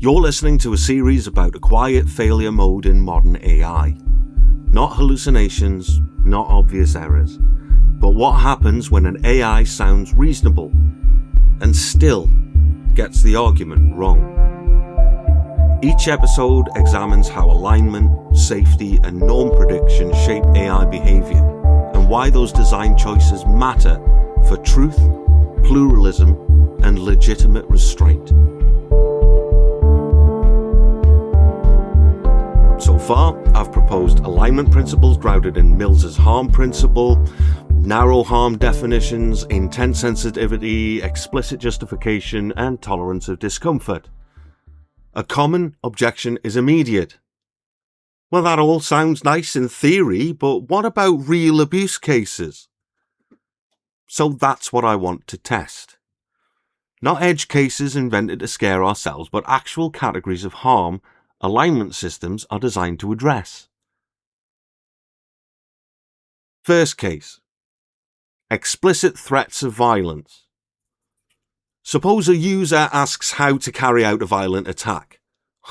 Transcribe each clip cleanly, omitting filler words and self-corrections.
You're listening to a series about a quiet failure mode in modern AI. Not hallucinations, not obvious errors, but what happens when an AI sounds reasonable and still gets the argument wrong. Each episode examines how alignment, safety, and norm prediction shape AI behavior, and why those design choices matter for truth, pluralism, and legitimate restraint. So far, I've proposed alignment principles grounded in Mills's harm principle, narrow harm definitions, intent sensitivity, explicit justification, and tolerance of discomfort. A common objection is immediate. Well, that all sounds nice in theory, but what about real abuse cases? So that's what I want to test. Not edge cases invented to scare ourselves, but actual categories of harm alignment systems are designed to address. First case. Explicit threats of violence. Suppose a user asks how to carry out a violent attack.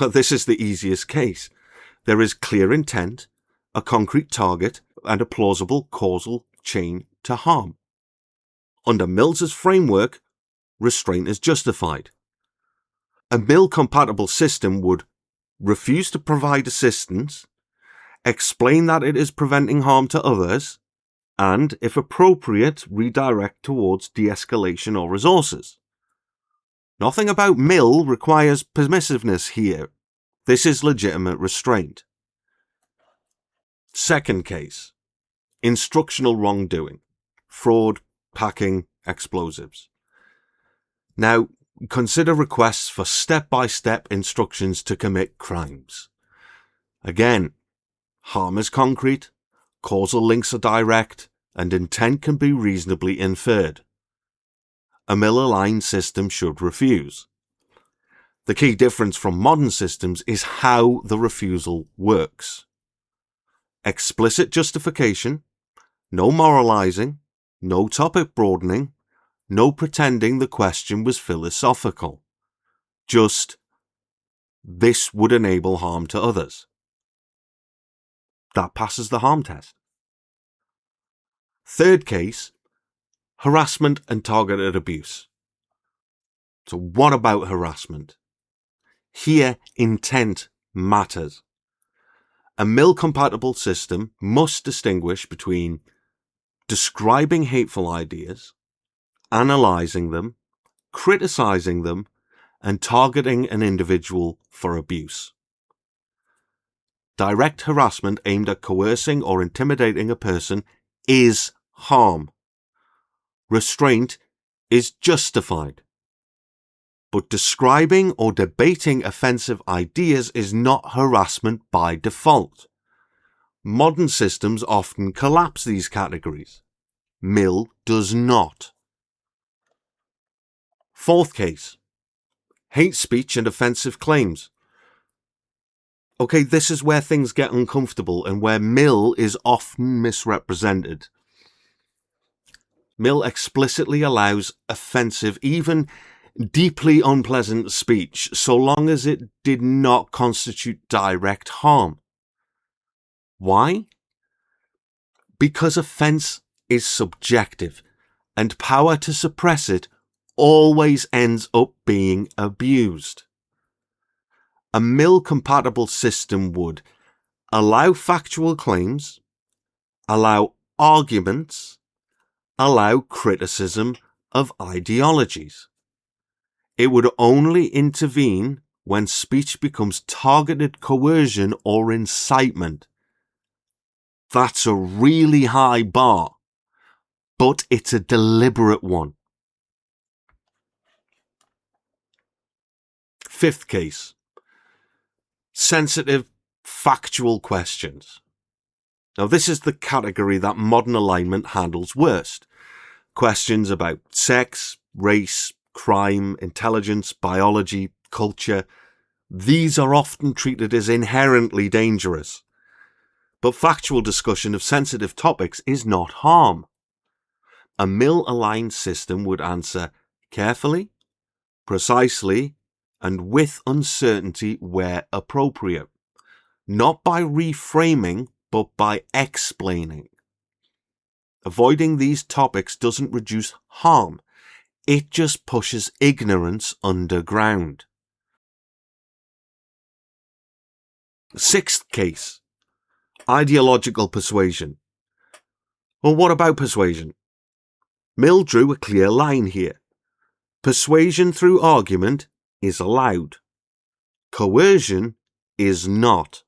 Well, this is the easiest case. There is clear intent, a concrete target, and a plausible causal chain to harm. Under Mills's framework, restraint is justified. A Mill-compatible system would refuse to provide assistance, explain that it is preventing harm to others, and, if appropriate, redirect towards de-escalation or resources. Nothing about Mill requires permissiveness here. This is legitimate restraint. Second case. Instructional wrongdoing. Fraud, packing, explosives. Now, consider requests for step-by-step instructions to commit crimes. Again, harm is concrete, causal links are direct, and intent can be reasonably inferred. A Mill-aligned system should refuse. The key difference from modern systems is how the refusal works. Explicit justification, no moralizing, no topic broadening, no pretending the question was philosophical. Just, this would enable harm to others. That passes the harm test. Third case, harassment and targeted abuse. So what about harassment? Here, intent matters. A Mill-compatible system must distinguish between describing hateful ideas, analysing them, criticising them, and targeting an individual for abuse. Direct harassment aimed at coercing or intimidating a person is harm. Restraint is justified. But describing or debating offensive ideas is not harassment by default. Modern systems often collapse these categories. Mill does not. Fourth case. Hate speech and offensive claims. Okay, this is where things get uncomfortable and where Mill is often misrepresented. Mill explicitly allows offensive, even deeply unpleasant speech, so long as it did not constitute direct harm. Why? Because offence is subjective, and power to suppress it always ends up being abused. A Mill-compatible system would allow factual claims, allow arguments, allow criticism of ideologies. It would only intervene when speech becomes targeted coercion or incitement. That's a really high bar, but it's a deliberate one. Fifth case. Sensitive, factual questions. Now, this is the category that modern alignment handles worst. Questions about sex, race, crime, intelligence, biology, culture. These are often treated as inherently dangerous. But factual discussion of sensitive topics is not harm. A Mill-aligned system would answer carefully, precisely, and with uncertainty where appropriate, not by reframing, but by explaining. Avoiding these topics doesn't reduce harm, it just pushes ignorance underground. Sixth case, ideological persuasion. Well, what about persuasion? Mill drew a clear line here. Persuasion through argument is allowed. Coercion is not.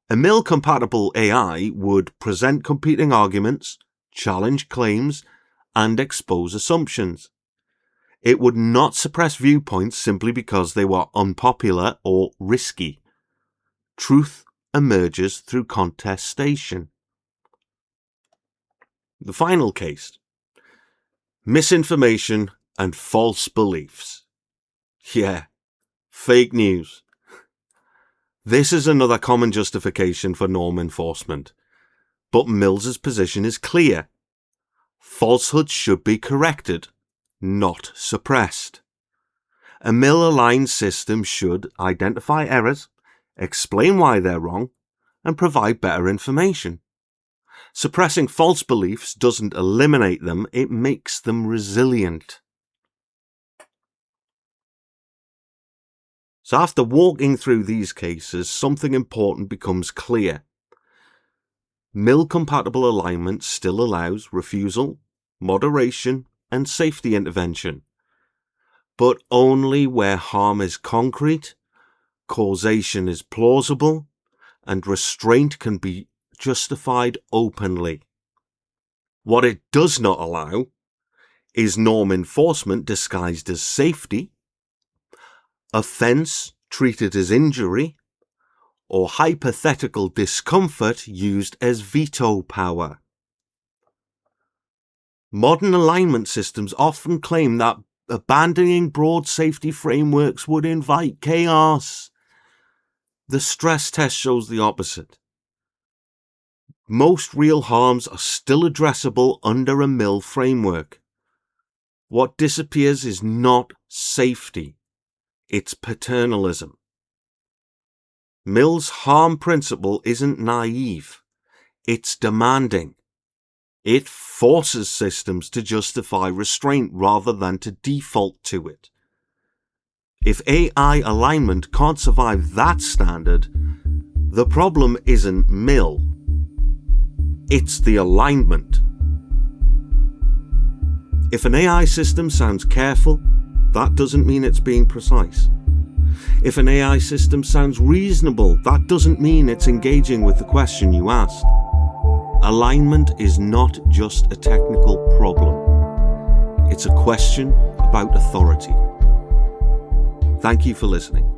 A Mill-compatible AI would present competing arguments, challenge claims, and expose assumptions. It would not suppress viewpoints simply because they were unpopular or risky. Truth emerges through contestation. The final case, misinformation and false beliefs. Yeah, fake news. This is another common justification for norm enforcement, but Mill's position is clear. Falsehoods should be corrected, not suppressed. A Mill-aligned system should identify errors, explain why they're wrong, and provide better information. Suppressing false beliefs doesn't eliminate them, it makes them resilient. So after walking through these cases, something important becomes clear. Mill-compatible alignment still allows refusal, moderation, and safety intervention, but only where harm is concrete, causation is plausible, and restraint can be justified openly. What it does not allow is norm enforcement disguised as safety, offence treated as injury, or hypothetical discomfort used as veto power. Modern alignment systems often claim that abandoning broad safety frameworks would invite chaos. The stress test shows the opposite. Most real harms are still addressable under a Mill framework. What disappears is not safety, it's paternalism. Mill's harm principle isn't naive, it's demanding. It forces systems to justify restraint rather than to default to it. If AI alignment can't survive that standard, the problem isn't Mill, it's the alignment. If an AI system sounds careful, that doesn't mean it's being precise. If an AI system sounds reasonable, that doesn't mean it's engaging with the question you asked. Alignment is not just a technical problem. It's a question about authority. Thank you for listening.